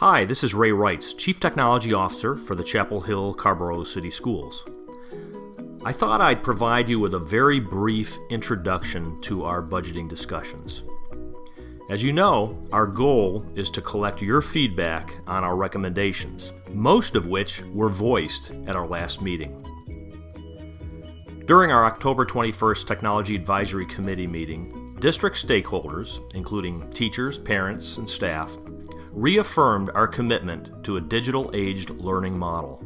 Hi, this is Ray Wrights, Chief Technology Officer for the Chapel Hill Carrboro City Schools. I thought I'd provide you with a very brief introduction to our budgeting discussions. As you know, our goal is to collect your feedback on our recommendations, most of which were voiced at our last meeting. During our October 21st Technology Advisory Committee meeting, district stakeholders, including teachers, parents, and staff, reaffirmed our commitment to a digital-aged learning model.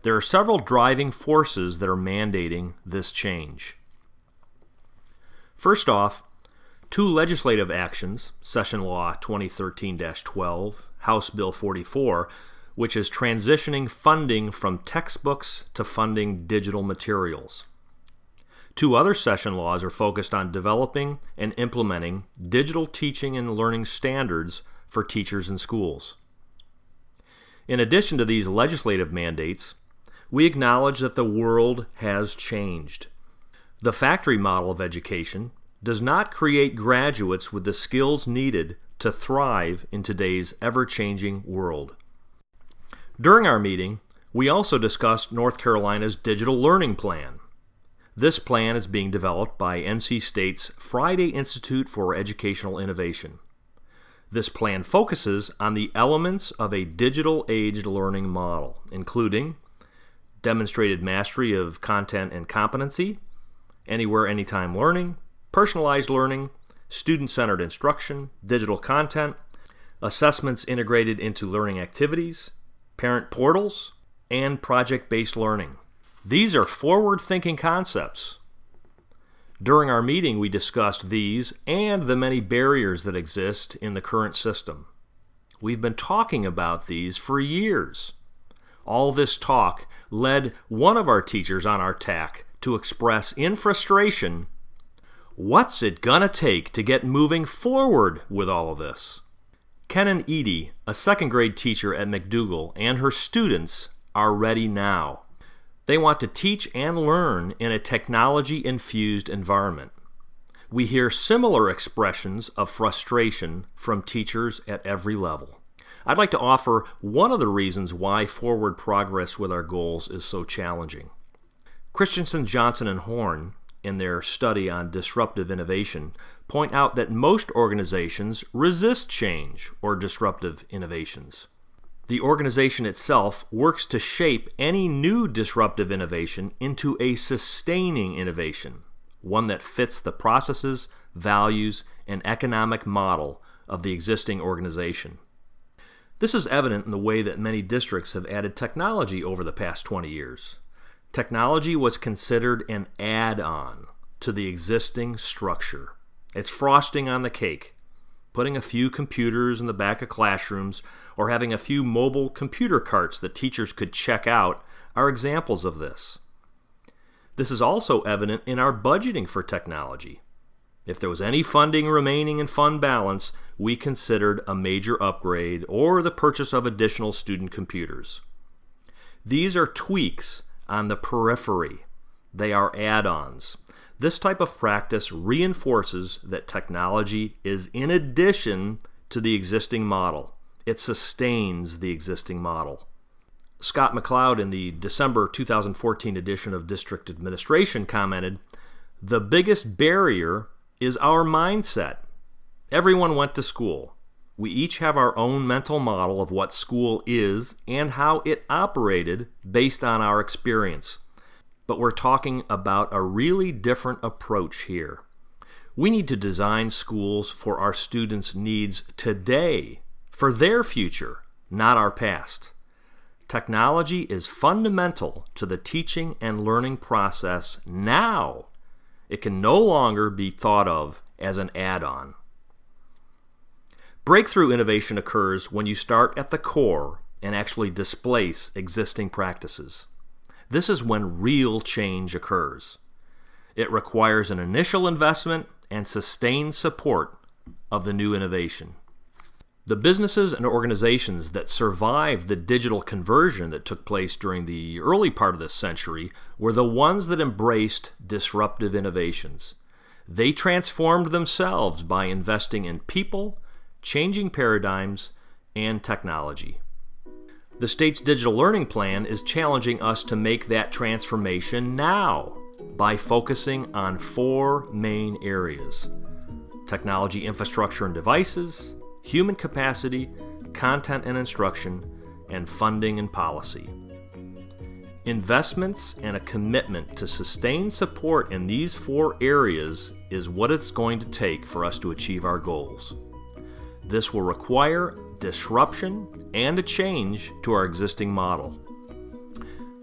There are several driving forces that are mandating this change. First off, two legislative actions, Session Law 2013-12, House Bill 44, which is transitioning funding from textbooks to funding digital materials. Two other session laws are focused on developing and implementing digital teaching and learning standards for teachers and schools. In addition to these legislative mandates, we acknowledge that the world has changed. The factory model of education does not create graduates with the skills needed to thrive in today's ever-changing world. During our meeting, we also discussed North Carolina's Digital Learning Plan. This plan is being developed by NC State's Friday Institute for Educational Innovation. This plan focuses on the elements of a digital-aged learning model, including demonstrated mastery of content and competency, anywhere, anytime learning, personalized learning, student-centered instruction, digital content, assessments integrated into learning activities, parent portals, and project-based learning. These are forward-thinking concepts. During our meeting, we discussed these and the many barriers that exist in the current system. We've been talking about these for years. All this talk led one of our teachers on our TAC to express in frustration, "What's it gonna take to get moving forward with all of this?" Kenan Edie, a second grade teacher at McDougall, and her students are ready now. They want to teach and learn in a technology-infused environment. We hear similar expressions of frustration from teachers at every level. I'd like to offer one of the reasons why forward progress with our goals is so challenging. Christensen, Johnson, and Horn, in their study on disruptive innovation, point out that most organizations resist change or disruptive innovations. The organization itself works to shape any new disruptive innovation into a sustaining innovation, one that fits the processes, values, and economic model of the existing organization. This is evident in the way that many districts have added technology over the past 20 years. Technology was considered an add-on to the existing structure. It's frosting on the cake. Putting a few computers in the back of classrooms or having a few mobile computer carts that teachers could check out are examples of this. This is also evident in our budgeting for technology. If there was any funding remaining in fund balance, we considered a major upgrade or the purchase of additional student computers. These are tweaks on the periphery. They are add-ons. This type of practice reinforces that technology is in addition to the existing model. It sustains the existing model. Scott McLeod, in the December 2014 edition of District Administration, commented, "The biggest barrier is our mindset. Everyone went to school. We each have our own mental model of what school is and how it operated based on our experience. But we're talking about a really different approach here. We need to design schools for our students' needs today, for their future, not our past. Technology is fundamental to the teaching and learning process now. It can no longer be thought of as an add-on." Breakthrough innovation occurs when you start at the core and actually displace existing practices. This is when real change occurs. It requires an initial investment and sustained support of the new innovation. The businesses and organizations that survived the digital conversion that took place during the early part of this century were the ones that embraced disruptive innovations. They transformed themselves by investing in people, changing paradigms, and technology. The state's digital learning plan is challenging us to make that transformation now by focusing on 4 main areas: technology infrastructure and devices, human capacity, content and instruction, and funding and policy. Investments and a commitment to sustained support in these 4 areas is what it's going to take for us to achieve our goals. This will require disruption and a change to our existing model.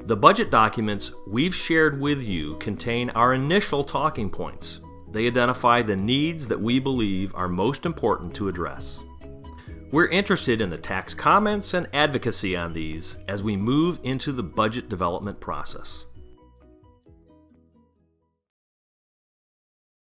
The budget documents we've shared with you contain our initial talking points. They identify the needs that we believe are most important to address. We're interested in the TAC's comments and advocacy on these as we move into the budget development process.